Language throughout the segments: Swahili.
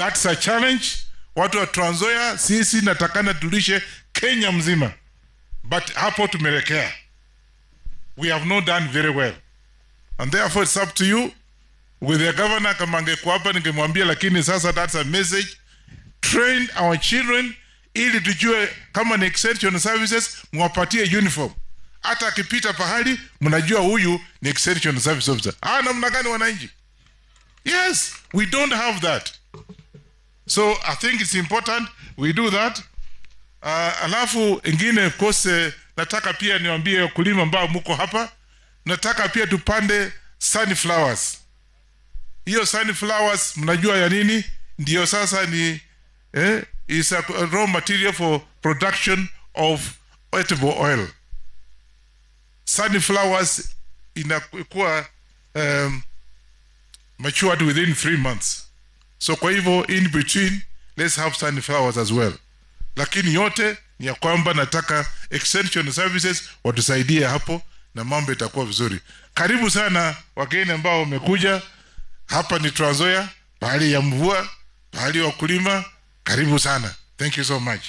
That's a challenge. Watu wa Trans Nzoia, sisi natakana tulishe Kenya mzima. But hapo tumerekea. We have not done very well. And therefore it's up to you. With the governor, kama angekuwa hapa ningemwambia, lakini sasa that's a message. Train our children ili tujue kama ni extension services, mwapatie uniform. Hata akipita pahali mnajua huyu ni extension service officer. Namna gani wananchi? Yes, we don't have that. So I think it's important we do that. Alafu ingine of course nataka pia niwaambie wakulima ambao mko hapa, nataka pia tupande sunflowers. Hiyo sunflowers mnajua ya nini? Ndio sasa ni is a raw material for production of edible oil. Sunflowers inakuwa matured within 3 months. So kwa hivyo in between let's have sunflowers as well. Lakini yote ni ya kwamba nataka extension services watusaidie hapo na mambo itakuwa vizuri. Karibu sana wageni ambao wamekuja. Hapa ni Trans Nzoia, pahali ya mvua, pahali wakulima. Karibu sana. Thank you so much.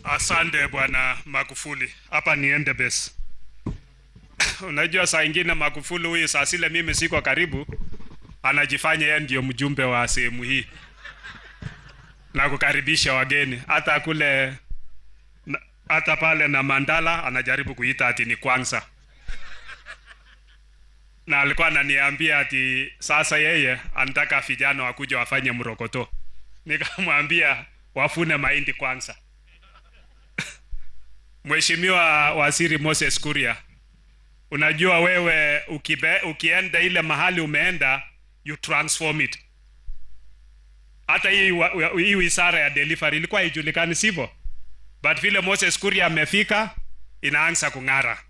Asante bwana Magufuli. Hapa ni Endebess. Unajua saa ingine Magufuli huyu saa zile mimi siko karibu, anajifanya yeye ndio mjumbe wa sehemu hii na kukaribisha wageni. Hata kule hata pale na Mandala anajaribu kuita ati ni kwanza. Na alikuwa ananiambia ati sasa yeye anataka vijana wakuja wafanye mrokoto. Nikamwambia wafune mahindi kwanza. Mheshimiwa Waziri Moses Kuria, unajua wewe ukienda ile mahali umeenda, you transform it. Hata hii wizara ya delivery ilikuwa haijulikani sivyo? But vile Moses Kuria amefika, inaanza kung'ara.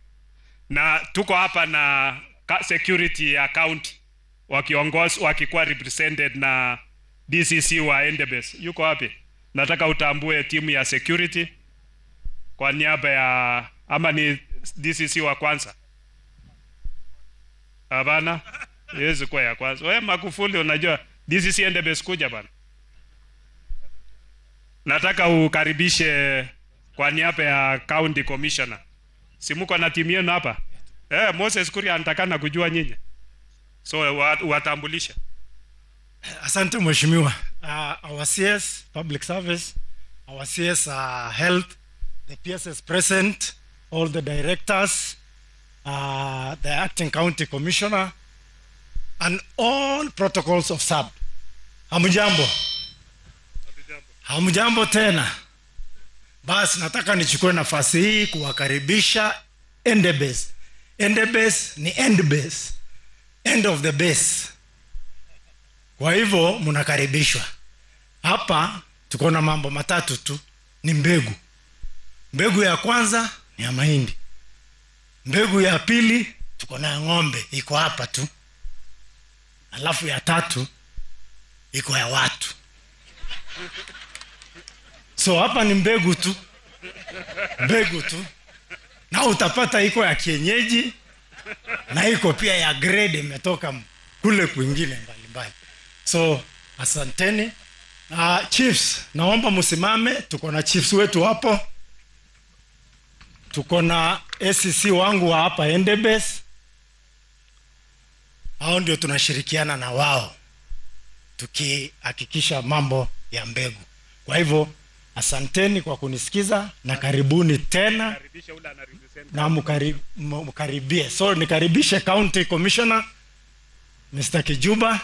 Na tuko hapa na security ya county wakikuwa represented na DCC wa Endebess. Yuko wapi? Nataka utambue timu ya security kwa niaba ya ama ni DCC wa kwanza. Abana yezi kwa ya kwanza. Wewe Magufuli unajua DCC Endebess kuja bana. Nataka ukaribishe kwa niaba ya county commissioner. Simuko na timu yenu hapa? Moses Kuria anatakana kujua nyinyi. So watambulisha. Asante mheshimiwa. Our CS public service, our CS health, the PSS present, all the directors, the acting county commissioner, and all protocols of sub. Hamujambo. Hamujambo tena. Basi nataka nichukue nafasi hii kuwakaribisha Endebess. Endebess ni end base. End of the base. Kwa hivyo mnakaribishwa. Hapa tuko na mambo matatu tu, ni mbegu. Mbegu ya kwanza ni ya mahindi. Mbegu ya pili tuko na ng'ombe, iko hapa tu. Alafu ya tatu iko ya watu. So hapa ni mbegu tu. Mbegu tu. Na utapata iko ya kienyeji na iko pia ya grade imetoka kule kwingine mbalimbali. So asanteni. Chiefs, naomba msimame, tuko na chiefs wetu hapo. Tuko na SCC wangu wa hapa Endebess. Hao ndio tunashirikiana na wao tukihakikisha mambo ya mbegu. Kwa hivyo asanteni kwa kunisikiza na karibuni tena na mkaribie. So nikaribishe county commissioner Mr. Kijuba.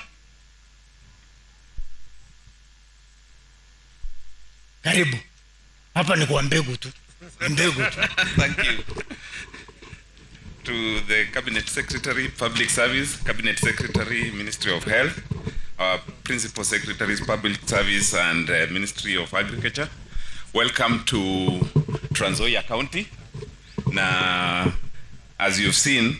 Karibu. Hapa ni kwa mbegu tu. Mbegu tu. Thank you. To the Cabinet Secretary, Public Service, Cabinet Secretary, Ministry of Health, our Principal Secretaries, Public Service and Ministry of Agriculture. Welcome to Trans Nzoia County. Now, as you've seen,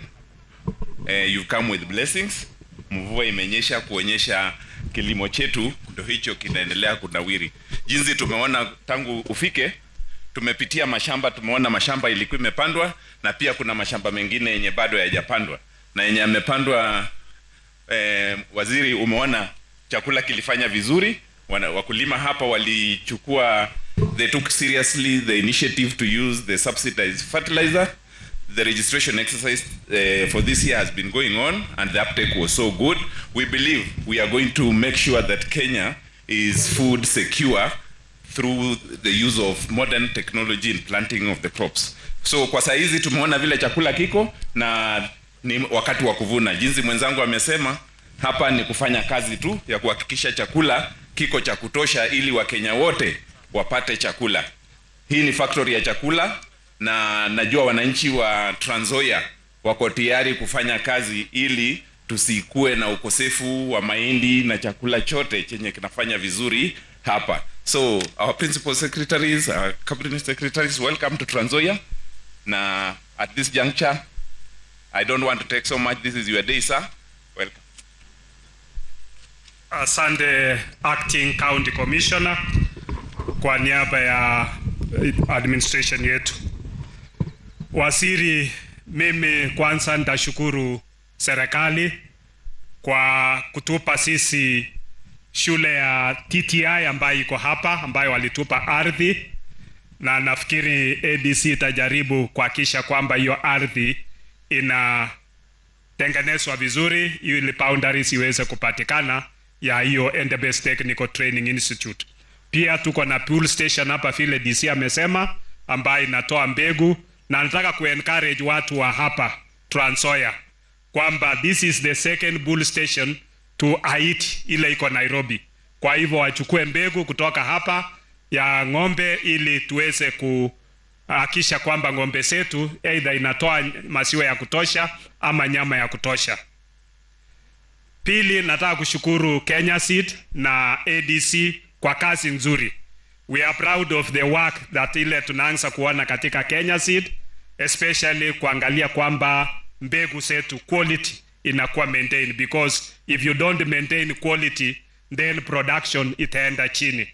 you've come with blessings. Mvua imenyesha kuonyesha kilimo chetu ndio hicho kinaendelea kunawiri. Jinsi tumeona tangu ufike, tumepitia mashamba, tumeona mashamba ilikuwa imepandwa na pia kuna mashamba mengine yenye bado hayajapandwa. Na yenye yamepandwa waziri umeona chakula kilifanya vizuri. Wakulima hapa walichukua, they took seriously the initiative to use the subsidized fertilizer. The registration exercise for this year has been going on, and the uptake was so good. We believe we are going to make sure that Kenya is food secure through the use of modern technology in planting of the crops. So kwa saizi tumeona vile chakula kiko na ni wakati wa kuvuna. Jinsi mwenzangu amesema, hapa ni kufanya kazi tu ya kuhakikisha chakula kiko cha kutosha ili Wakenya wote wapate chakula. Hii ni factory ya chakula, na najua wananchi wa Trans Nzoia wako tayari kufanya kazi ili tusikue na ukosefu wa mahindi na chakula chote chenye kinafanya vizuri hapa. So our principal secretaries, our cabinet secretaries, welcome to Trans Nzoia. Na at this juncture, I don't want to take so much. This is your day, sir. Welcome. Asante Acting County Commissioner kwa niaba ya administration yetu. Waziri, mimi kwanza nitashukuru serikali kwa kutupa sisi shule ya TTI ambayo iko hapa, ambayo walitupa ardhi, na nafikiri ADC itajaribu kuhakikisha kwamba hiyo ardhi inatengenezwa vizuri ili boundaries iweze kupatikana ya hiyo End-Based Technical Training Institute. Pia tuko na pool station hapa vile DC amesema, ambayo inatoa mbegu, na nataka ku-encourage watu wa hapa Trans Nzoia kwamba this is the second bull station to Haiti ile iko Nairobi. Kwa hivyo wachukue mbegu kutoka hapa ya ng'ombe ili tuweze kuhakikisha kwamba ng'ombe zetu either inatoa maziwa ya kutosha ama nyama ya kutosha. Pili, nataka kushukuru Kenya Seed na ADC kwa kazi nzuri. We are proud of the work that ile tunaanza kuona katika Kenya Seed, especially kuangalia kwamba mbegu zetu quality inakuwa maintained, because if you don't maintain quality then production itaenda chini.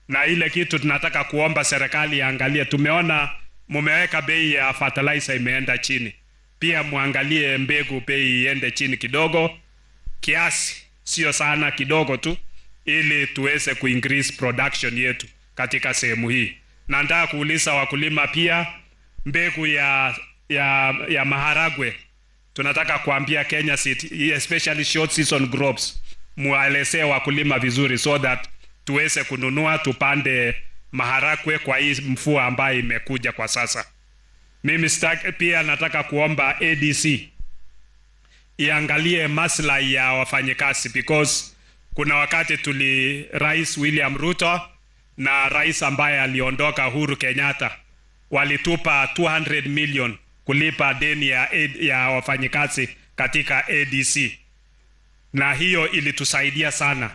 Na ile kitu tunataka kuomba serikali iangalie, tumeona mumeweka bei ya fertilizer imeenda chini, pia muangalie mbegu bei iende chini kidogo, kiasi, sio sana, kidogo tu, ili tuweze ku-increase production yetu katika sehemu hii. Na nataka kuuliza wakulima pia, mbegu ya maharagwe tunataka kuambia Kenya Seed, especially short season crops, muelezee wakulima vizuri so that tuweze kununua tupande maharagwe kwa hii mvua ambayo imekuja kwa sasa. Mimi pia nataka kuomba ADC iangalie maslahi ya wafanyikazi, because kuna wakati Rais William Ruto na rais ambaye aliondoka Uhuru Kenyatta walitupa 200 million kulipa deni ya wafanyikazi katika ADC, na hiyo ilitusaidia sana.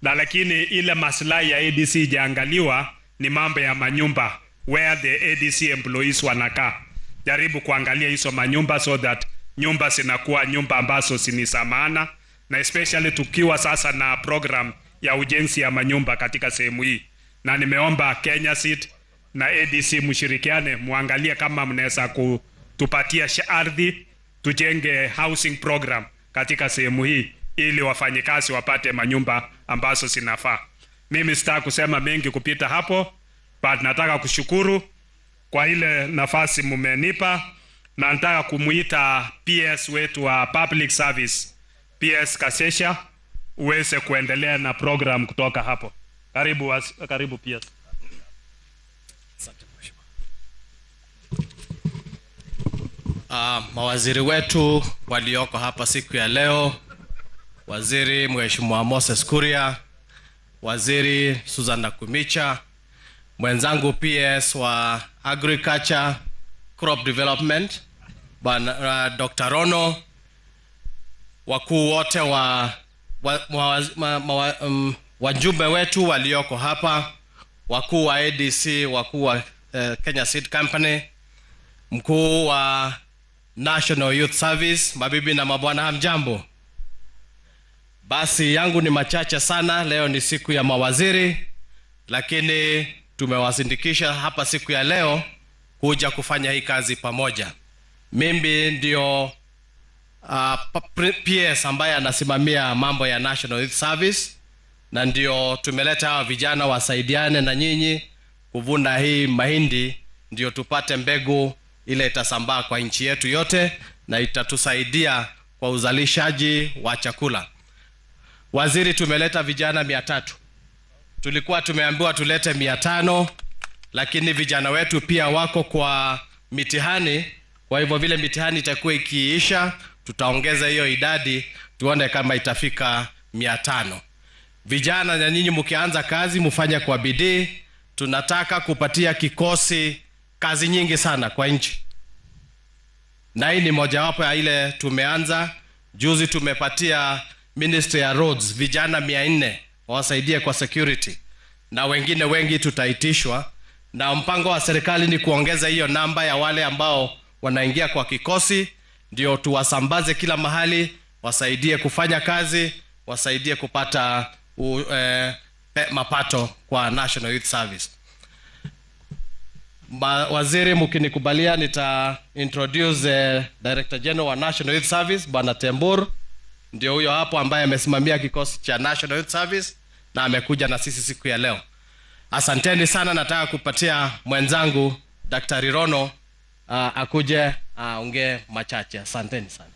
Lakini ile maslahi ya ADC ijaangaliwa ni mambo ya manyumba where the ADC employees wanakaa. Jaribu kuangalia hizo manyumba so that nyumba zinakuwa nyumba ambazo ni za maana, na especially tukiwa sasa na program ya ujenzi ya manyumba katika sehemu hii. Na nimeomba Kenya Seed na ADC mshirikiane, muangalie kama mnaweza kutupatia ardhi tujenge housing program katika sehemu hii ili wafanyikazi wapate manyumba ambazo zinafaa. Mimi sitaki kusema mengi kupita hapo, but nataka kushukuru kwa ile nafasi mumenipa, na nataka kumuita PS wetu wa public service, PS Kasesha, uweze kuendelea na program kutoka hapo. Karibu PS. Mawaziri wetu walioko hapa siku ya leo, Waziri Mheshimiwa Moses Kuria, Waziri Susan Nakumicha, mwenzangu PS wa Agriculture Crop Development Bwana Dr. Rono, wakuu wote wajumbe wetu walioko hapa, wakuu wa ADC, wakuu wa Kenya Seed Company, mkuu wa National Youth Service, mabibi na mabwana, hamjambo. Basi yangu ni machache sana. Leo ni siku ya mawaziri, lakini tumewasindikisha hapa siku ya leo kuja kufanya hii kazi pamoja. Mimi ndio PS ambaye anasimamia mambo ya National Youth Service, na ndio tumeleta hawa vijana wasaidiane na nyinyi kuvuna hii mahindi, ndio tupate mbegu ile itasambaa kwa nchi yetu yote na itatusaidia kwa uzalishaji wa chakula. Waziri, tumeleta vijana 300. Tulikuwa tumeambiwa tulete 500, lakini vijana wetu pia wako kwa mitihani. Kwa hivyo vile mitihani itakuwa ikiisha, tutaongeza hiyo idadi tuone kama itafika 500. Vijana na nyinyi mkianza kazi mfanye kwa bidii. Tunataka kupatia kikosi kazi nyingi sana kwa nchi, na hii ni mojawapo ya ile tumeanza. Juzi tumepatia Ministry ya Roads vijana 400 wasaidie kwa security, na wengine wengi tutaitishwa, na mpango wa serikali ni kuongeza hiyo namba ya wale ambao wanaingia kwa kikosi, ndio tuwasambaze kila mahali, wasaidie kufanya kazi, wasaidie kupata mapato kwa National Youth Service. Waziri, mkinikubalia nita introduce Director General wa National Youth Service Bwana Tembur. Ndio huyo hapo ambaye amesimamia kikosi cha National Youth Service na amekuja na sisi siku ya leo. Asanteni sana. Nataka kupatia mwenzangu Daktari Rono akuje aongee machache. Asanteni sana.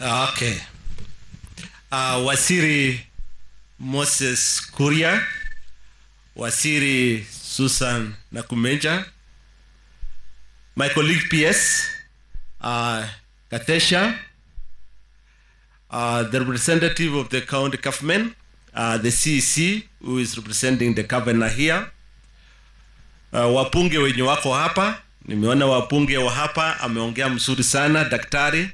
Okay. Waziri Moses Kuria, Waziri Susan Nakumenja, my colleague PS Katesha, the representative of the county government, the CEC who is representing the governor here, wapunge wenye wako hapa. Nimeona wapunge wa hapa ameongea mzuri sana daktari,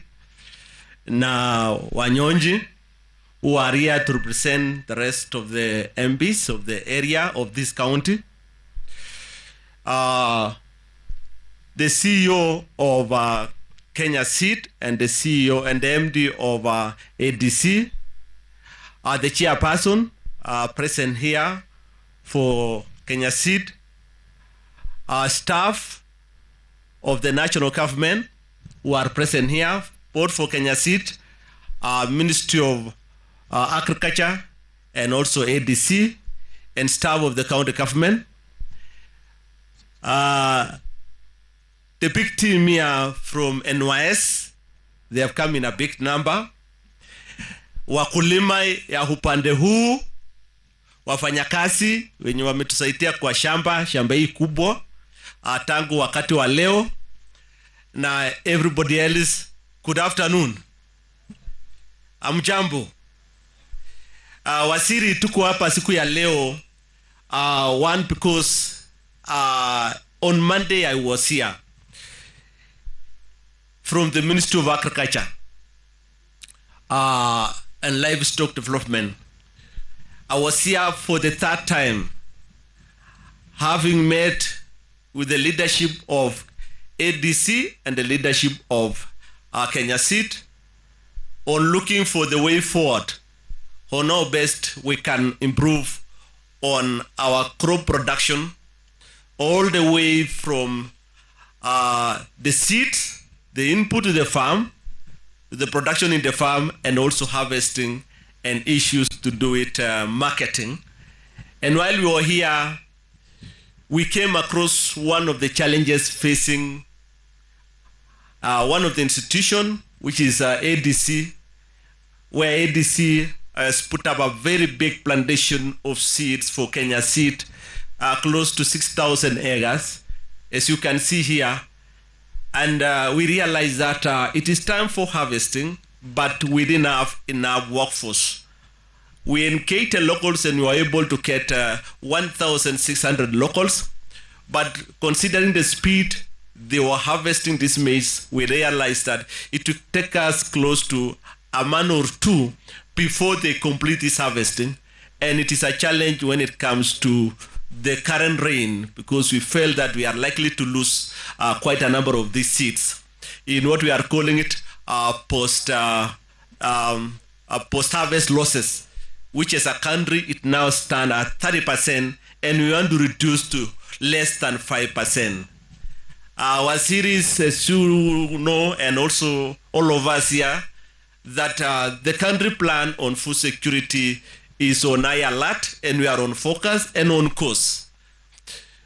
na wanyonji who are here to represent the rest of the MPs of the area of this county. The CEO of Kenya Seed and the CEO and the MD of ADC, the chairperson present here for Kenya Seed, staff of the national government who are present here, both for Kenya Seed, Ministry of Agriculture, and also ADC, and staff of the county government. The big team here from NYS, they have come in a big number. Wakulima ya upande huu, wafanyakazi wenye wametusaidia kwa shamba hii kubwa tangu wakati wa leo, na everybody else, good afternoon. Amjambo. Waziri, tuko hapa siku ya leo one because on Monday I was here from the Ministry of Agriculture and Livestock Development. I was here for the 3rd time, having met with the leadership of ADC and the leadership of Kenya Seed on looking for the way forward on how best we can improve on our crop production, all the way from the seeds, the input to the farm, the production in the farm, and also harvesting and issues to do with marketing. And while we were here, we came across one of the challenges facing one of the institutions, which is ADC, where ADC has put up a very big plantation of seeds for Kenya Seed, close to 6,000 acres, as you can see here. And we realized that it is time for harvesting, but we didn't have enough workforce. We engaged the locals and we were able to get 1,600 locals. But considering the speed they were harvesting this maize, we realized that it would take us close to a month or two before they complete this harvesting. And it is a challenge when it comes to the current rain, because we felt that we are likely to lose quite a number of these seeds in what we are calling it post-harvest losses, which as a country, it now stands at 30%, and we want to reduce to less than 5%. Our series, as you know, and also all of us here, that the country plan on food security is on high alert, and we are on focus and on course.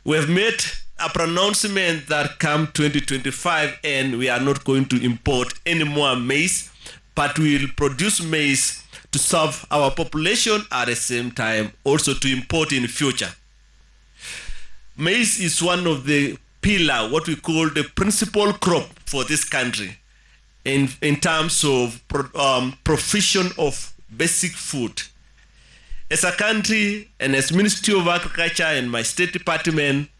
We have made a pronouncement that come 2025, and we are not going to import any more maize, but we will produce maize to serve our population at the same time, also to import in future. Maize is one of the pillar, what we call the principal crop for this country in terms of provision of basic food. As a country and as Ministry of Agriculture and my State Department,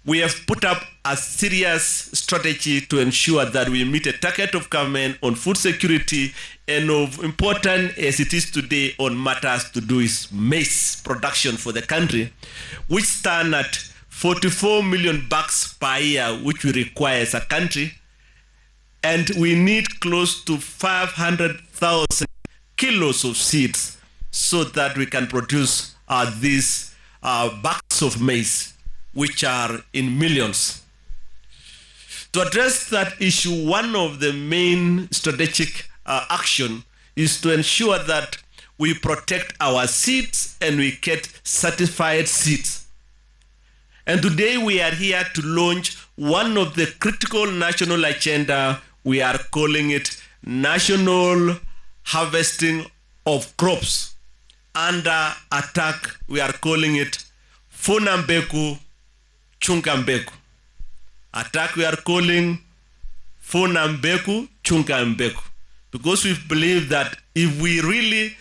we have put up a serious strategy to ensure that we meet a target of government on food security, and of important as it is today on matters to do with maize production for the country, which stand at 44 million bags per year, which we require as a country. And we need close to 500,000 kilos of seeds so that we can produce these bags of maize, which are in millions. To address that issue, one of the main strategic action is to ensure that we protect our seeds and we get certified seeds. And today we are here to launch one of the critical national agenda. We are calling it National Harvesting of Crops. Under attack, we are calling it Funa Mbeku, Chunga Mbeku. Attack, we are calling Funa Mbeku, Chunga Mbeku. Because we believe that if we really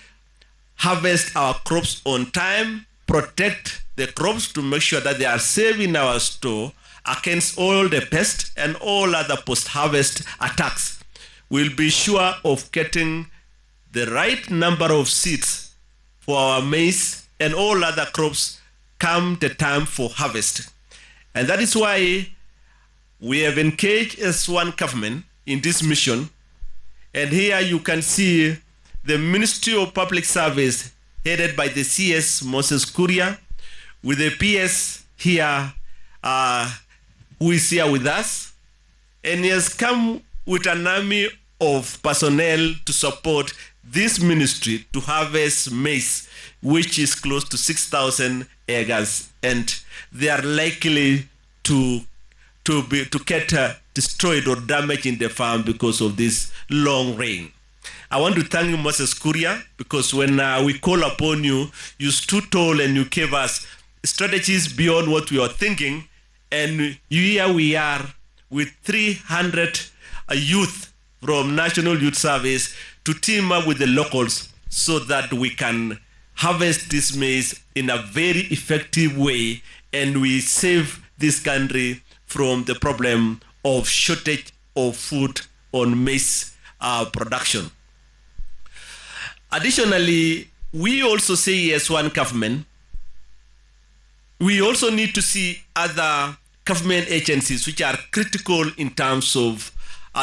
harvest our crops on time, protect the crops to make sure that they are safe in our store against all the pests and all other post-harvest attacks, we'll be sure of getting the right number of seeds for our maize and all other crops come the time for harvest. And that is why we have engaged as one government in this mission. And here you can see the Ministry of Public Service headed by the CS Moses Kuria, with the PS here who is here with us. And he has come with an army of personnel to support this ministry to harvest maize, which is close to 6,000 acres, and they are likely to get destroyed or damaged in the farm because of this long rain. I want to thank you, Moses Kuria, because when we call upon you, you stood tall and you gave us strategies beyond what we were thinking. And here we are with 300 youth from National Youth Service to team up with the locals so that we can harvest this maize in a very effective way, and we save this country from the problem of shortage of food on maize production. Additionally, we also say as one government, we also need to see other government agencies which are critical in terms of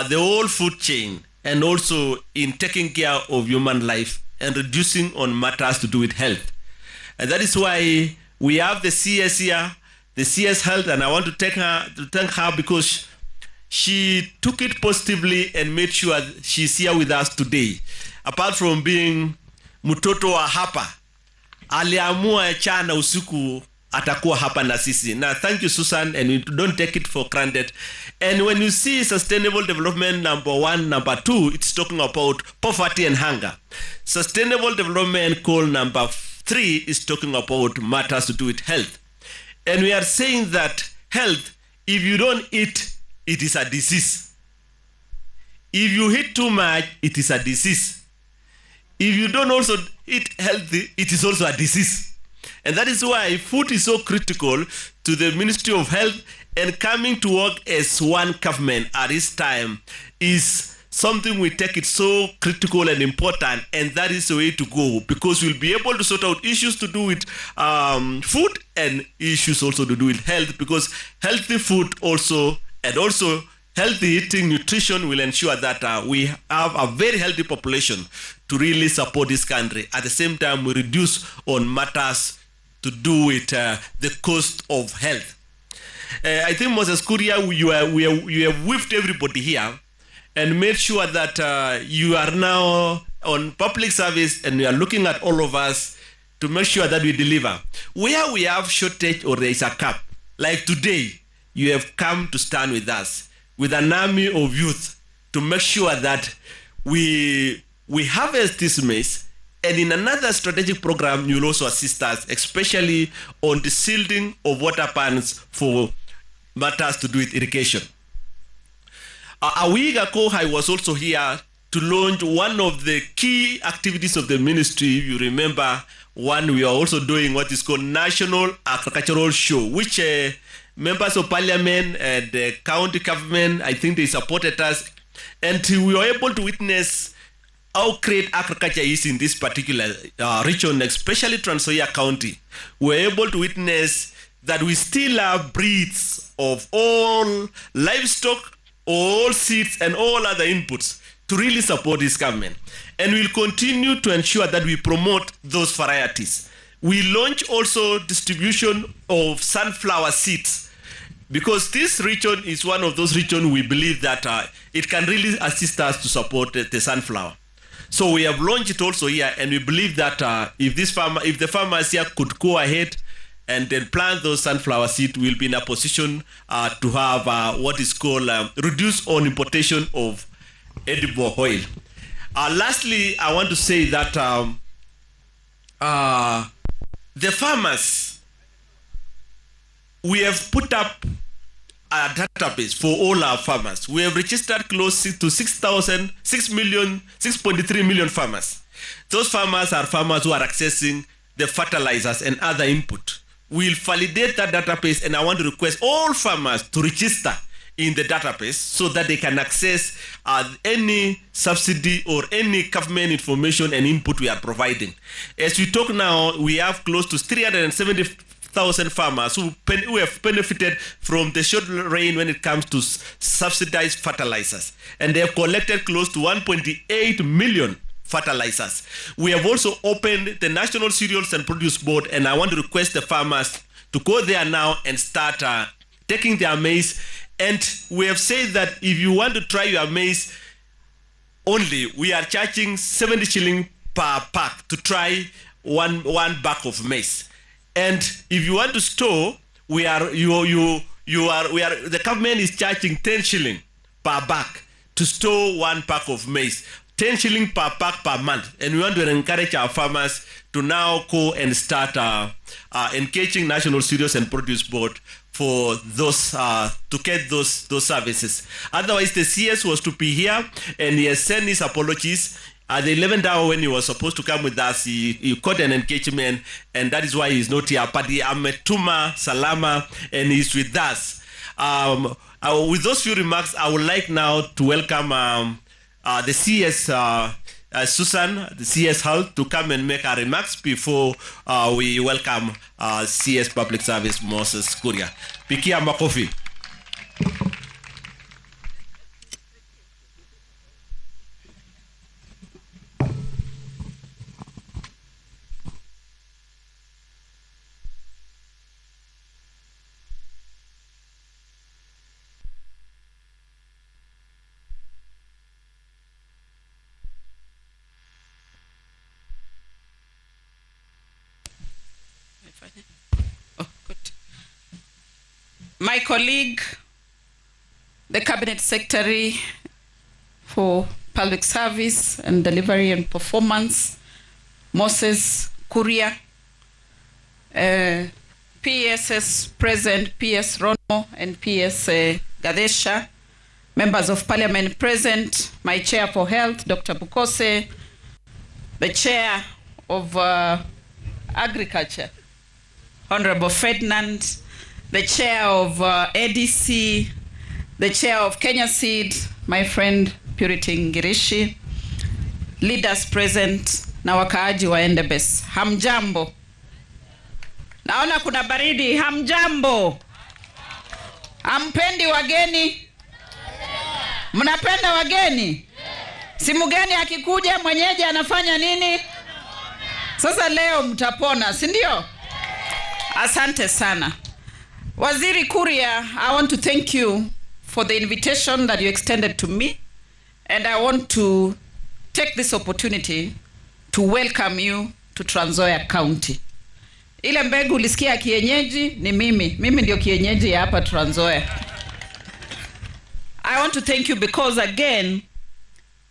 the whole food chain, and also in taking care of human life and reducing on matters to do with health. And that is why we have the CS here, the CS Health, and I want to thank her because she took it positively and made sure she's here with us today. Apart from being mtoto wa hapa, aliamua chana usiku atakuwa hapa na sisi. Now, thank you, Susan, and we don't take it for granted. And when you see sustainable development number 1, number 2, it's talking about poverty and hunger. Sustainable development goal number 3 is talking about matters to do with health. And we are saying that health, if you don't eat, it is a disease. If you eat too much, it is a disease. if you don't also eat healthy, it is also a disease. And that is why food is so critical to the Ministry of Health, and coming to work as one government at this time is something we take it so critical and important, and that is the way to go, because we'll be able to sort out issues to do with food and issues also to do with health, because healthy food also and also healthy eating, nutrition will ensure that we have a very healthy population to really support this country. At the same time, we reduce on matters to do with the cost of health. I think Moses Kuria, you have whipped everybody here and made sure that you are now on public service and you are looking at all of us to make sure that we deliver. Where we have shortage or there is a gap, like today, you have come to stand with us, with an army of youth, to make sure that we harvest this maize. And in another strategic program, you'll also assist us, especially on the shielding of water pans for matters to do with irrigation. A week ago, I was also here to launch one of the key activities of the ministry. If you remember, one, we are also doing what is called National Agricultural Show, which members of parliament and the county government, I think they supported us. And we were able to witness how great agriculture is in this particular region, especially Trans-Nzoia County. We were able to witness that we still have breeds of all livestock, all seeds, and all other inputs to really support this government. And we'll continue to ensure that we promote those varieties. We launch also distribution of sunflower seeds, because this region is one of those regions we believe that it can really assist us to support the sunflower. So we have launched it also here, and we believe that if the farmers here could go ahead and then plant those sunflower seeds, we'll be in a position to have what is called reduce on importation of edible oil. Lastly, I want to say that the farmers, we have put up a database for all our farmers. We have registered close to 6.3 million farmers. Those farmers are farmers who are accessing the fertilizers and other input. We'll validate that database, and I want to request all farmers to register in the database so that they can access any subsidy or any government information and input we are providing. As we talk now, we have close to 370,000 farmers who have benefited from the short rain when it comes to subsidized fertilizers. And they have collected close to 1.8 million fertilizers. We have also opened the National Cereals and Produce Board, and I want to request the farmers to go there now and start taking their maize. And we have said that if you want to try your maize only, we are charging 70 shillings per pack to try one bag of maize. And if you want to store, the government is charging 10 shillings per bag to store one pack of maize. 10 shillings per pack per month. And we want to encourage our farmers to now go and start engaging National Cereals and Produce Board for those to get those services. Otherwise, the CS was to be here, and he has sent his apologies. At the 11th hour when he was supposed to come with us, he caught an engagement, and that is why he's not here. But Ametuma Salama, and he's with us. With those few remarks, I would like now to welcome the CS Susan, the CS Health, to come and make our remarks before we welcome CS Public Service Moses Kuria. Pikia makofi. My colleague, the Cabinet Secretary for Public Service and Delivery and Performance, Moses Kuria, PSS present, PS Rono and PS Gadesha, members of Parliament present, my Chair for Health, Dr. Bukose, the chair of agriculture, Honorable Ferdinand, the chair of ADC, the chair of Kenya Seed, my friend Purity Ngirishi, leaders present na wakaaji wa Endebess. Hamjambo. Naona kuna baridi. Hamjambo. Hampendi wageni? Mnapenda wageni? Si mgeni akikuja mwenyeji anafanya nini? Sasa leo mtapona, si ndio? Asante sana. Waziri Kuria, I want to thank you for the invitation that you extended to me, and I want to take this opportunity to welcome you to Trans Nzoia County. Ile mbegu ulisikia kienyeji ni mimi. Mimi ndio kienyeji ya hapa Trans Nzoia. I want to thank you because again,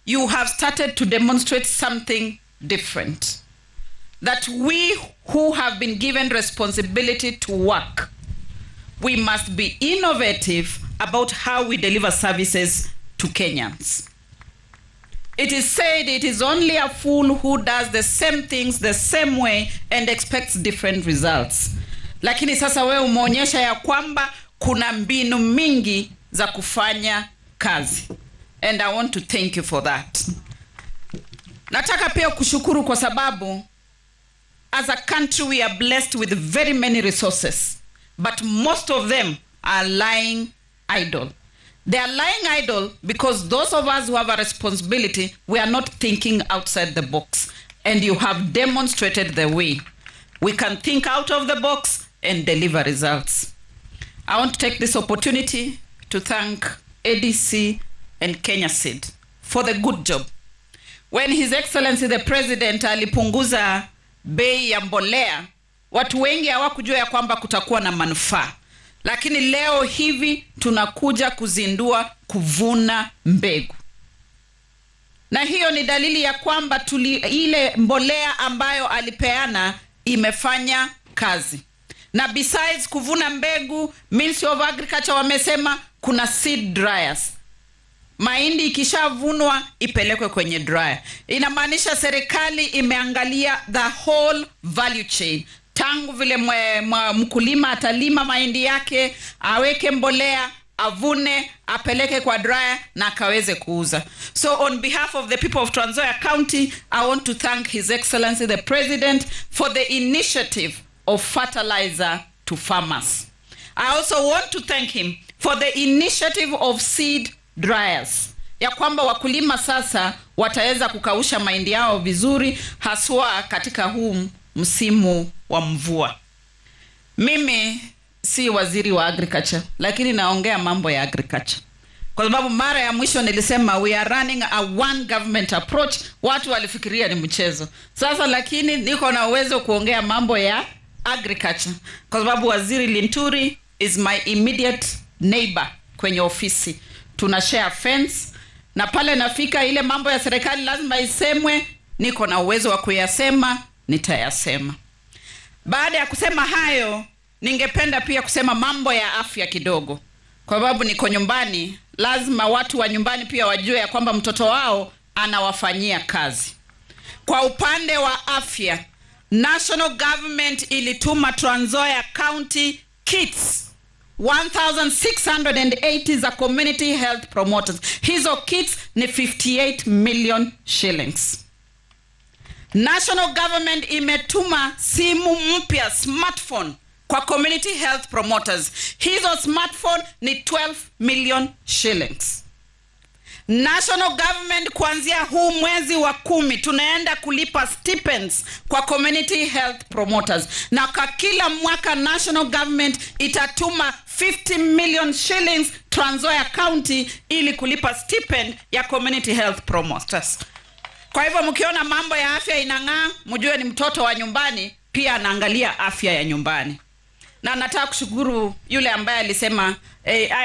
you have started to demonstrate something different. That we who have been given responsibility to work, we must be innovative about how we deliver services to Kenyans. It is said it is only a fool who does the same things the same way and expects different results. Lakini sasa wewe umeonyesha ya kwamba kuna mbinu mingi za kufanya kazi. And I want to thank you for that. Nataka pia kushukuru kwa sababu as a country we are blessed with very many resources, but most of them are lying idle. They are lying idle because those of us who have a responsibility, we are not thinking outside the box. And you have demonstrated the way. We can think out of the box and deliver results. I want to take this opportunity to thank ADC and Kenya Seed for the good job. When His Excellency the President alipunguza bei ya mbolea, watu wengi hawakujua ya kwamba kutakuwa na manufaa. Lakini leo hivi tunakuja kuzindua kuvuna mbegu. Na hiyo ni dalili ya kwamba ile mbolea ambayo alipeana imefanya kazi. Na besides kuvuna mbegu, Ministry of Agriculture wamesema kuna seed dryers. Mahindi ikishavunwa ipelekwe kwenye dryer. Inamaanisha serikali imeangalia the whole value chain. Tangu vile mkulima atalima mahindi yake, aweke mbolea, avune, apeleke kwa dryer na akaweze kuuza. So on behalf of the people of Trans Nzoia County, I want to thank His Excellency the President for the initiative of fertilizer to farmers. I also want to thank him for the initiative of seed dryers. Ya kwamba wakulima sasa wataweza kukausha mahindi yao vizuri haswa katika huu msimu wa mvua. Mimi si waziri wa agriculture, lakini naongea mambo ya agriculture. Kwa sababu mara ya mwisho nilisema we are running a one government approach, watu walifikiria ni mchezo. Sasa lakini niko na uwezo kuongea mambo ya agriculture. Kwa sababu waziri Linturi is my immediate neighbor kwenye ofisi. Tuna share fence na pale nafika ile mambo ya serikali lazima isemwe, niko na uwezo wa kuyasema, nitayasema. Baada ya kusema hayo, ningependa pia kusema mambo ya afya kidogo. Kwa sababu niko nyumbani, lazima watu wa nyumbani pia wajue ya kwamba mtoto wao anawafanyia kazi. Kwa upande wa afya, national government ilituma Trans Nzoia County kits 1,680 za community health promoters. Hizo kits ni 58 million shillings. National government imetuma simu mpya smartphone kwa community health promoters. Hizo smartphone ni 12 million shillings. National government kuanzia huu mwezi wa 10 tunaenda kulipa stipends kwa community health promoters. Na kwa kila mwaka national government itatuma 50 million shillings Trans Nzoia County ili kulipa stipend ya community health promoters. Kwa hivyo mkiona mambo ya afya inang'aa, mjue ni mtoto wa nyumbani pia anaangalia afya ya nyumbani. Na nataka kushukuru yule ambaye alisema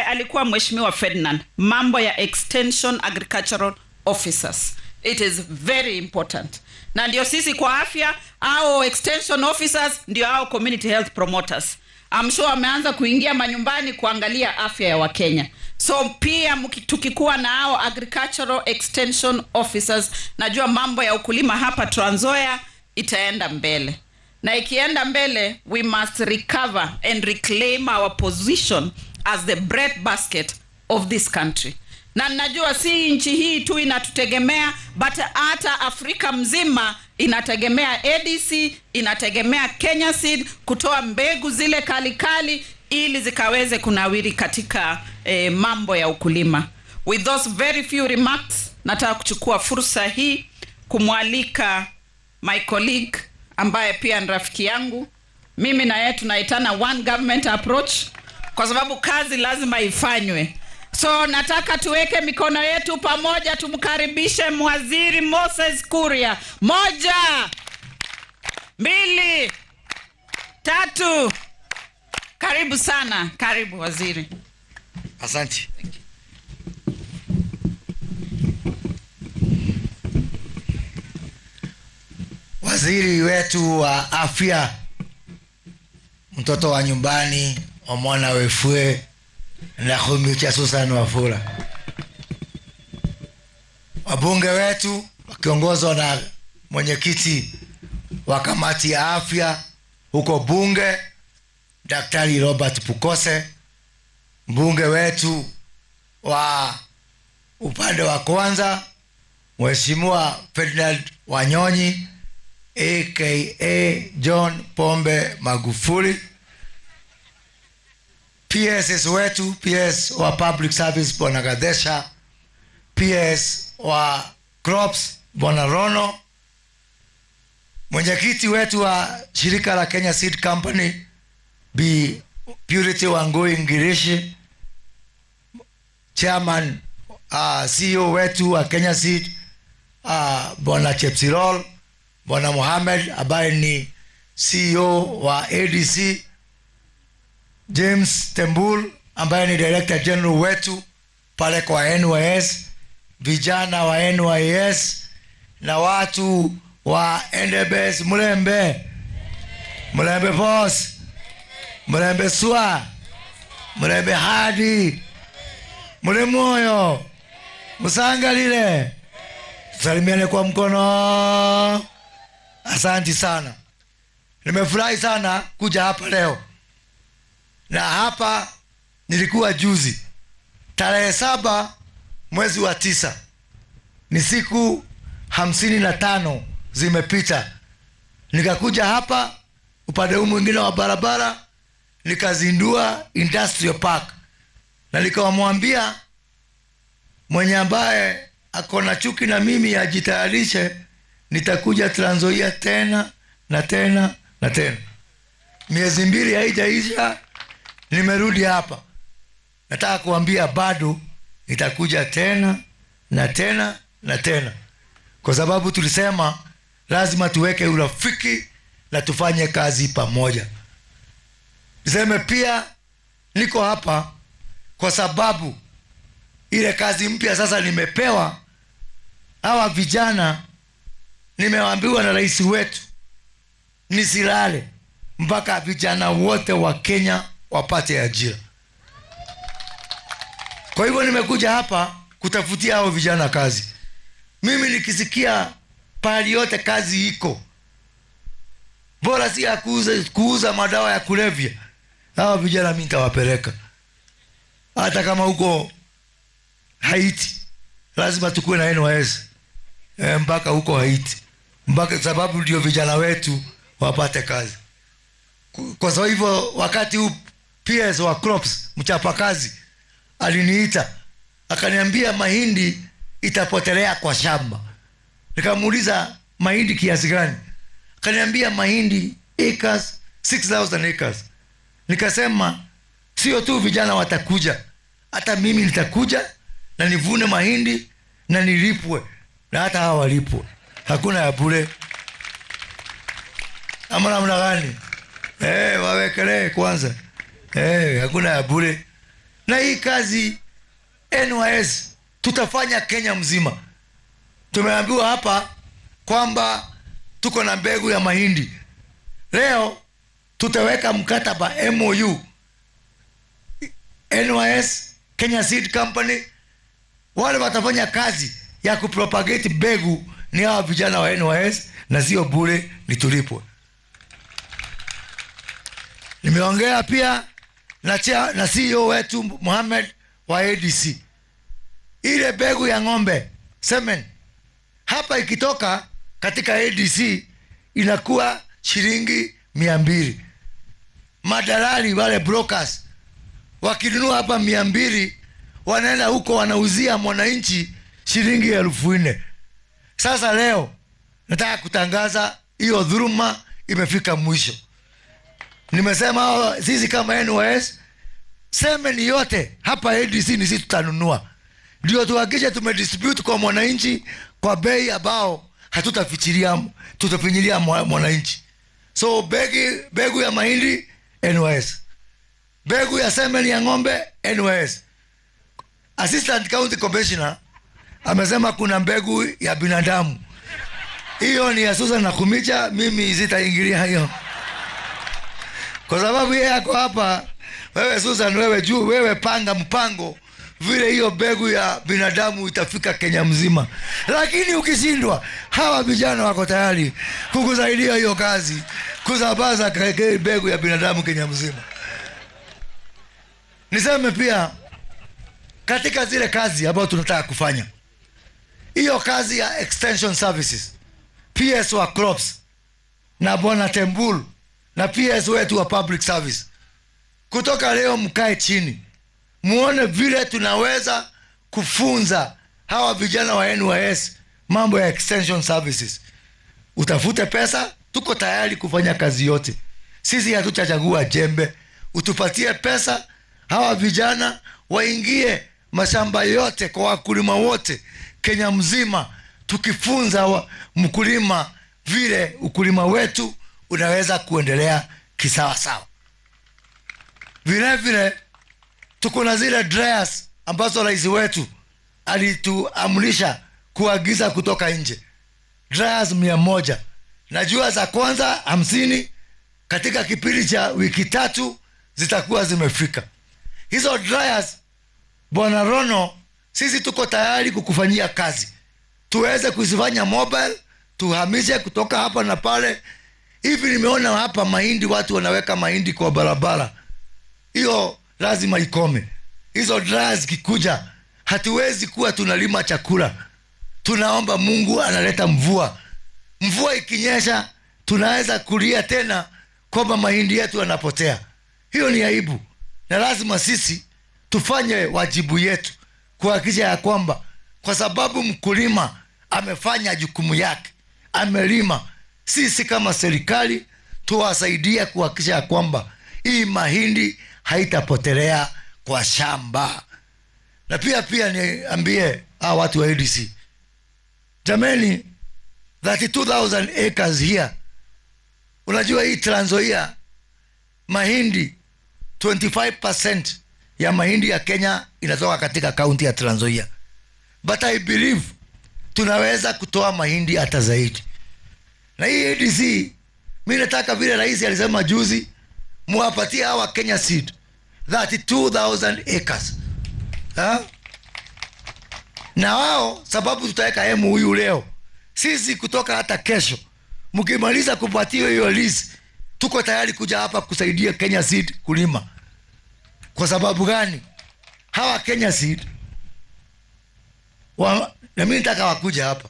alikuwa Mheshimiwa Ferdinand, mambo ya extension agricultural officers. It is very important. Na ndio sisi kwa afya au extension officers ndio hao community health promoters. I'm sure wameanza kuingia manyumbani kuangalia afya ya Wakenya. So pia tukikuwa na hao agricultural extension officers, najua mambo ya ukulima hapa Trans Nzoia itaenda mbele. Na ikienda mbele, we must recover and reclaim our position as the bread basket of this country. Na najua si nchi hii tu inatutegemea, but hata Afrika mzima inategemea ADC, inategemea Kenya Seed kutoa mbegu zile kali ili zikaweze kunawiri katika mambo ya ukulima. With those very few remarks, nataka kuchukua fursa hii kumwalika my colleague ambaye pia ni rafiki yangu. Mimi na yeye tunaitana one government approach kwa sababu kazi lazima ifanywe. So nataka tuweke mikono yetu pamoja, tumkaribishe Waziri Moses Kuria. 1, 2, 3. Karibu sana, karibu waziri. Asante. Waziri wetu wa afya, mtoto wa nyumbani, omwana wefue na Khumicha Susan Wafula. Wabunge wetu wakiongozwa na mwenyekiti wa kamati ya afya huko bunge Daktari Robert Pukose, mbunge wetu wa upande wa kwanza Mheshimiwa Ferdinand Wanyonyi aka John Pombe Magufuli, PS wetu, PS wa Public Service Bwana Gadesha, PS wa Crops Bwana Rono, mwenyekiti wetu wa shirika la Kenya Seed Company Bi Purity Wangui Ngirishi, chairman CEO wetu wa Kenya Seed Bwana Chepsirol, Bwana Mohamed ambaye ni CEO wa ADC, James Tembul ambaye ni Director General wetu pale kwa NYS, vijana wa NYS na watu wa NDBS, Mulembe boss, Mulembe Swa, Mulembe Hadi, Mulemoyo, Musangalile. Salimiane kwa mkono. Asante sana. Nimefurahi sana kuja hapa leo. Na hapa nilikuwa juzi tarehe 7 mwezi wa 9. Ni siku 55 zimepita. Nikakuja hapa upande huu mwingine wa barabara, nikazindua industrial park. Na nikamwambia mwenye ambaye akona chuki na mimi ajitayarishe, nitakuja Trans Nzoia tena na tena na tena. Miezi 2 haijaisha, nimerudi hapa. Nataka kuambia bado nitakuja tena na tena na tena, kwa sababu tulisema lazima tuweke urafiki na tufanye kazi pamoja. Niseme pia niko hapa kwa sababu ile kazi mpya sasa nimepewa. Hawa vijana nimeambiwa na rais wetu nisilale mpaka vijana wote wa Kenya wapate ajira. Kwa hivyo nimekuja hapa kutafutia hao vijana kazi. Mimi nikisikia pahali yote kazi iko, bora si ya kuuza madawa ya kulevya, hao vijana mimi nitawapeleka. Hata kama huko Haiti lazima tukue na NYS mpaka huko Haiti, mpaka sababu ndio vijana wetu wapate kazi. Kwa sababu hivyo wakati huu PS wa Crops mchapa kazi aliniita akaniambia mahindi itapotelea kwa shamba. Nikamuuliza mahindi kiasi gani? Akaniambia mahindi acres 6000 acres. Nikasema sio tu vijana watakuja, hata mimi nitakuja na nivune mahindi na nilipwe, na hata hawa walipwe. Hakuna ya bure. Ama namna gani? Wawekele kwanza. Hakuna ya bure. Na hii kazi NYS tutafanya Kenya mzima. Tumeambiwa hapa kwamba tuko na mbegu ya mahindi. Leo tutaweka mkataba MOU NYS Kenya Seed Company. Wale watafanya kazi ya kupropagate mbegu ni hawa vijana wa NYS, na sio bure, ni tulipwe. Nimeongea pia na CEO wetu Mohamed wa ADC. Ile mbegu ya ng'ombe semen hapa ikitoka katika ADC inakuwa shilingi 200. Madalali wale brokers wakinunua hapa 200, wanaenda huko wanauzia mwananchi shilingi 4,000. Sasa leo nataka kutangaza hiyo dhuluma imefika mwisho. Nimesema sisi kama NYS semen yote hapa ADC ni sisi tutanunua, ndio tuhakikishe tumedistribute kwa mwananchi kwa bei ambao tutafinyilia mwananchi. So begu ya mahindi NYS, begu ya semen ya ng'ombe NYS. Assistant County Commissioner amesema kuna mbegu ya binadamu, hiyo ni ya Susan na Kumicha, mimi sitaingilia hiyo kwa sababu yeye yako hapa. Wewe Susan, wewe juu, wewe panga mpango vile hiyo mbegu ya binadamu itafika Kenya mzima. Lakini ukishindwa, hawa vijana wako tayari kukusaidia hiyo kazi, kusambaza mbegu ya binadamu Kenya mzima. Niseme pia katika zile kazi ambazo tunataka kufanya, hiyo kazi ya extension services, PS wa crops na Bwana Tembul na PS wetu wa public service, kutoka leo mkae chini muone vile tunaweza kufunza hawa vijana wa NYS mambo ya extension services. Utafute pesa, tuko tayari kufanya kazi yote. Sisi hatutachagua jembe. Utupatie pesa, hawa vijana waingie mashamba yote kwa wakulima wote Kenya mzima, tukifunza mkulima vile ukulima wetu unaweza kuendelea kisawa sawa. Vile vile tuko na zile dryers ambazo rais wetu alituamrisha kuagiza kutoka nje. Dryers 100. Najua za kwanza 50 katika kipindi cha wiki 3 zitakuwa zimefika. Hizo dryers, Bwana Rono, sisi tuko tayari kukufanyia kazi. Tuweze kuzifanya mobile, tuhamishe kutoka hapa na pale. Hivi nimeona hapa mahindi, watu wanaweka mahindi kwa barabara. Hiyo lazima ikome. Hizo dryers kikuja, hatuwezi kuwa tunalima chakula. Tunaomba Mungu analeta mvua. Mvua ikinyesha, tunaweza kulia tena kwamba mahindi yetu yanapotea. Hiyo ni aibu. Na lazima sisi tufanye wajibu yetu kuhakikisha ya kwamba, kwa sababu mkulima amefanya jukumu yake, amelima, sisi kama serikali tuwasaidia kuhakikisha ya kwamba hii mahindi haitapotelea kwa shamba. Na pia niambie hawa watu wa ADC, jameni, 32,000 acres here. Unajua hii Trans Nzoia mahindi 25% ya mahindi ya Kenya inatoka katika kaunti ya Trans Nzoia. But I believe tunaweza kutoa mahindi hata zaidi. Na hii ADC, mimi nataka vile rais alisema juzi, muwapatie hawa Kenya Seed 32,000 acres. Na wao, sababu tutaweka huyu leo, sisi kutoka hata kesho, mkimaliza kupatia hiyo list, tuko tayari kuja hapa kusaidia Kenya Seed kulima. Kwa sababu gani? Hawa Kenya Seed na mimi nataka wakuja hapa.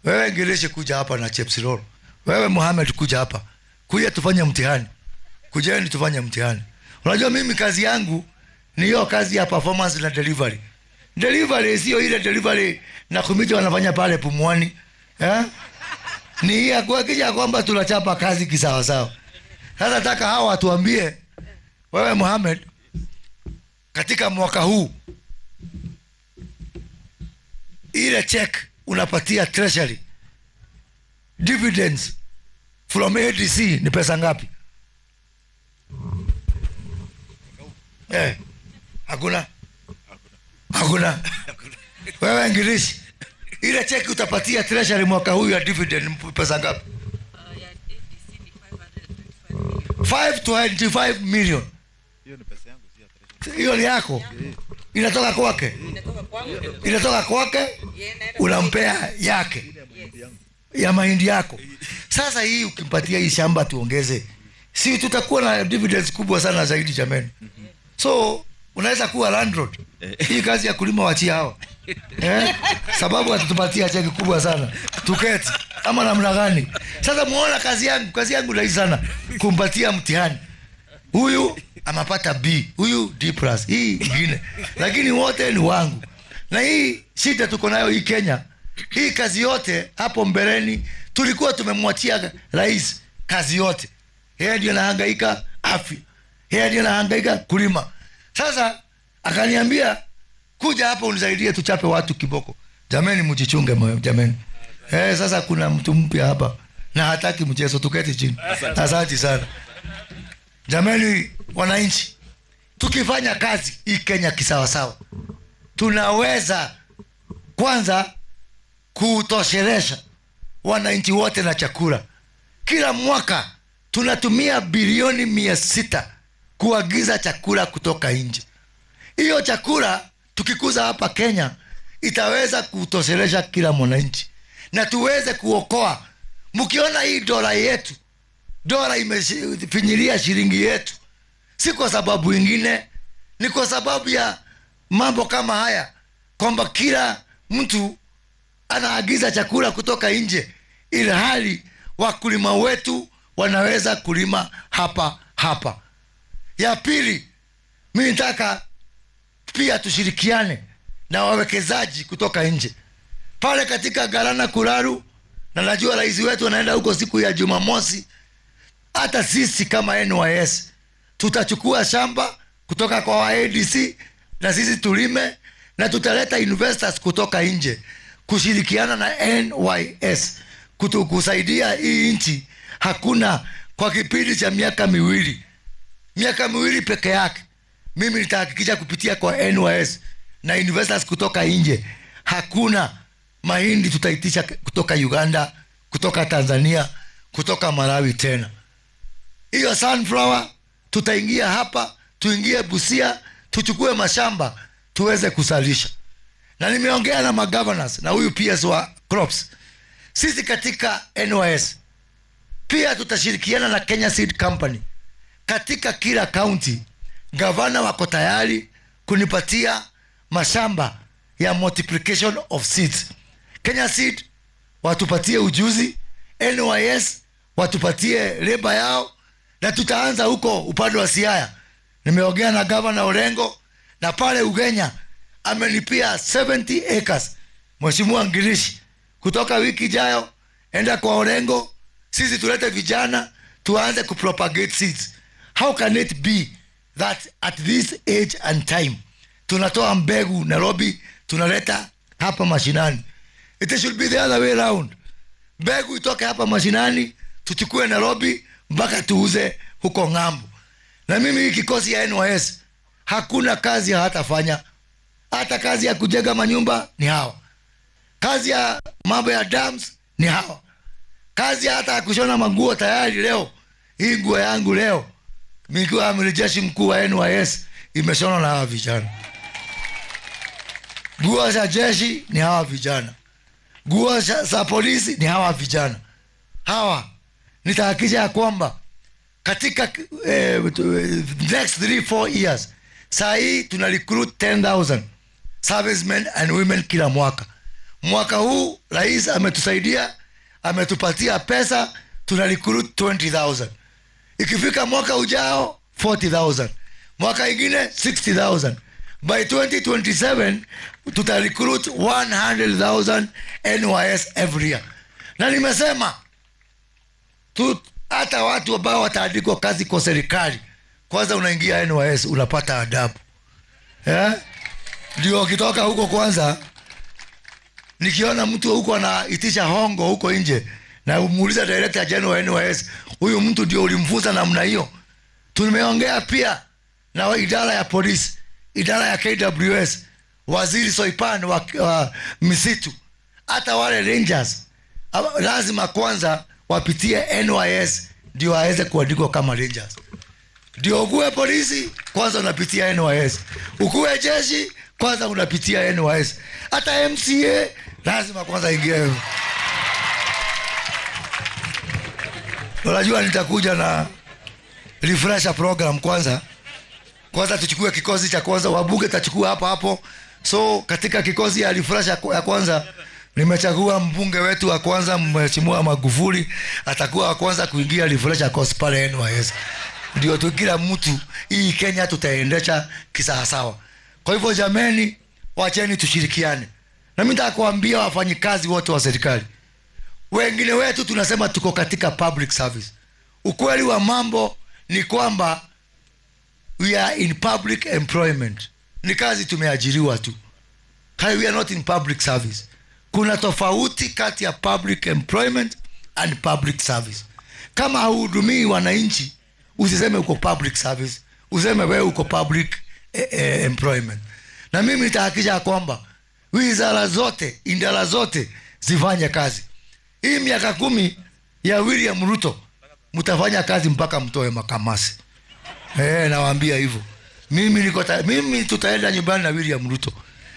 Wewe Ngeleshe kuja hapa na Chepsirol. Wewe Mohamed kuja hapa. Kuja tufanye mtihani. Kujeni tufanye mtihani. Unajua mimi kazi yangu ni hiyo kazi ya performance na delivery. Delivery sio ile delivery na kumiti wanafanya pale Pumwani. Ni ya kuhakikisha kwamba tunachapa kazi kisawa sawa. Sasa nataka hawa watuambie, wewe Mohamed, katika mwaka huu ile check unapatia treasury dividends from ADC ni pesa ngapi? Hakuna. Wewe English, ile check utapatia treasury mwaka huu ya dividend pesa ngapi? Ya ADC ni 525 million. 525 million. Hiyo ni pesa yangu, si ya treasury. Hiyo ni yako? inatoka kwake, inatoka kwake, unampea yake ya mahindi yako. Sasa hii ukimpatia hii shamba tuongeze, si tutakuwa na dividends kubwa sana zaidi jamani. So unaweza kuwa landlord. Hii kazi ya kulima wachia hao. Sababu atatupatia cheki kubwa sana. Tuketi ama namna gani? Sasa muona kazi yangu rahisi sana kumpatia mtihani. Huyu amepata B, huyu D+, hii nyingine. Lakini wote ni wangu. Na hii shida tuko nayo hii Kenya. Hii kazi yote hapo mbeleni tulikuwa tumemwachia rais kazi yote. Yeye ndiye anahangaika afya. Yeye ndiye anahangaika kulima. Sasa akaniambia kuja hapa unisaidie tuchape watu kiboko. Jameni mjichunge moyo jameni. Sasa kuna mtu mpya hapa na hataki mchezo, tuketi chini. Asante sana. Jameni wananchi, tukifanya kazi hii Kenya kisawa sawa, tunaweza kwanza kutoshelesha wananchi wote na chakula. Kila mwaka tunatumia bilioni 600 kuagiza chakula kutoka nje. Hiyo chakula tukikuza hapa Kenya itaweza kutoshelesha kila mwananchi na tuweze kuokoa. Mkiona hii dola yetu, dola imefinyilia shilingi yetu, si kwa sababu ingine, ni kwa sababu ya mambo kama haya, kwamba kila mtu anaagiza chakula kutoka nje, ili hali wakulima wetu wanaweza kulima hapa. Ya pili, mimi nataka pia tushirikiane na wawekezaji kutoka nje. Pale katika Galana Kuraru, na najua rais wetu anaenda huko siku ya Jumamosi, hata sisi kama NYS tutachukua shamba kutoka kwa ADC na sisi tulime, na tutaleta investors kutoka nje kushirikiana na NYS kusaidia hii nchi. Hakuna kwa kipindi cha miaka miwili peke yake, mimi nitahakikisha kupitia kwa NYS na investors kutoka nje, hakuna mahindi tutaitisha kutoka Uganda, kutoka Tanzania, kutoka Malawi tena. Hiyo sunflower tutaingia hapa, tuingie Busia, tuchukue mashamba tuweze kusalisha. Na nimeongea na magovernors na huyu PS wa crops. Sisi katika NYS pia tutashirikiana na Kenya Seed Company. Katika kila county gavana wako tayari kunipatia mashamba ya multiplication of seeds. Kenya Seed watupatie ujuzi, NYS watupatie leba yao, na tutaanza huko upande wa Siaya. Nimeongea na gavana Orengo, na pale Ugenya amenipia 70 acres. Mheshimiwa Ngirishi, kutoka wiki jayo enda kwa Orengo, sisi tulete vijana tuanze kupropagate seeds. How can it be that at this age and time tunatoa mbegu Nairobi tunaleta hapa mashinani? It should be the other way around. Mbegu itoke hapa mashinani tuchukue Nairobi mpaka tuuze huko ng'ambo. Na mimi hii kikosi ya NYS hakuna kazi hatafanya. Hata kazi ya kujenga manyumba ni hawa, kazi ya mambo ya dams ni hawa, kazi hata kushona manguo. Tayari leo hii nguo yangu leo nikiwa amiri jeshi mkuu wa NYS imeshona na hawa vijana. Nguo za jeshi ni hawa vijana, nguo za polisi ni hawa vijana. Hawa nitahakikisha ya kwamba katika next 3-4 years saa hii tuna recruit 10,000 servicemen and women kila mwaka. Mwaka huu rais ametusaidia, ametupatia pesa, tuna recruit 20,000. Ikifika mwaka ujao 40,000, mwaka ingine 60,000. By 2027 tuta recruit 100,000 NYS every year. Na nimesema hata watu ambao wataandikwa kazi kwa serikali, kwanza unaingia NYS unapata adabu. Ndio ukitoka huko kwanza, nikiona mtu huko anaitisha hongo huko nje, na umuuliza director general wa NYS, huyu mtu ndio ulimfunza namna hiyo? Tumeongea pia na idara ya polisi, idara ya KWS, waziri Soipan wa misitu, hata wale rangers lazima kwanza wapitie NYS ndio waweze kuandikwa kama rangers. Ndio ukuwe polisi kwanza unapitia NYS, ukuwe jeshi kwanza unapitia NYS, hata MCA lazima kwanza ingie. Unajua nitakuja na refresher program kwanza tuchukue kikosi cha kwanza, wabunge tachukua hapo. So katika kikosi ya refresher ya kwanza nimechagua mbunge wetu wa kwanza Mheshimiwa Magufuli, atakuwa wa kwanza kuingia refresher course pale NYS. Ndio tu kila mtu hii Kenya tutaendesha kisawasawa. Kwa hivyo jameni, wacheni tushirikiane. Na mimi nitakwambia wafanyikazi wote wa serikali, wengine wetu tunasema tuko katika public service. Ukweli wa mambo ni kwamba we are in public employment. Ni kazi tumeajiriwa tu. We are not in public service. Kuna tofauti kati ya public employment and public service. Kama hahudumii wananchi, usiseme uko public service, useme wewe uko public employment. Na mimi nitahakikisha kwamba wizara zote, idara zote zifanye kazi. Hii miaka 10 ya William Ruto mtafanya kazi mpaka mtoe makamasi. Nawaambia hivyo. Mimi tutaenda nyumbani na William Ruto.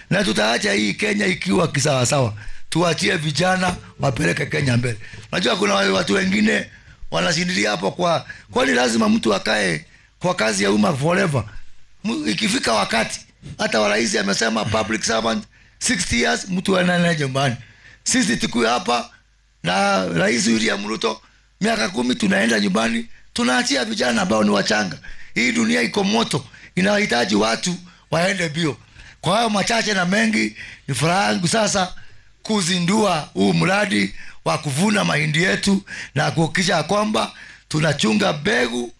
Na tutaacha hii Kenya ikiwa kisawasawa. Tuachie vijana wapeleke Kenya mbele. Unajua kuna watu wengine wanashindilia hapo kwani lazima mtu akae kwa kazi ya umma forever. Ikifika wakati hata rais amesema public servant 60 years mtu anaenda nyumbani. Sisi tukue hapa na Rais William Ruto miaka 10 tunaenda nyumbani, tunaachia vijana ambao ni wachanga. Hii dunia iko moto, inahitaji watu waende bio. Kwa hayo machache na mengi, ni furaha yangu sasa kuzindua huu mradi wa kuvuna mahindi yetu na kuhakikisha kwamba tunachunga mbegu,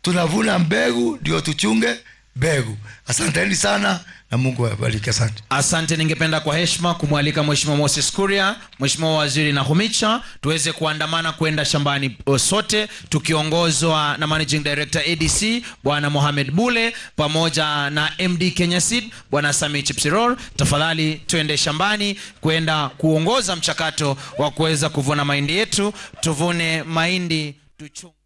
tunavuna mbegu ndio tuchunge mbegu. Asanteni sana na Mungu awabariki. Asante. Ningependa kwa heshima kumwalika Mheshimiwa Moses Kuria, Mheshimiwa Waziri Nakhumicha, tuweze kuandamana kwenda shambani sote tukiongozwa na Managing Director ADC Bwana Mohamed Bule pamoja na MD Kenya Seed Bwana Sami Chipsiror. Tafadhali tuende shambani kwenda kuongoza mchakato wa kuweza kuvuna mahindi yetu. Tuvune mahindi tuchunge.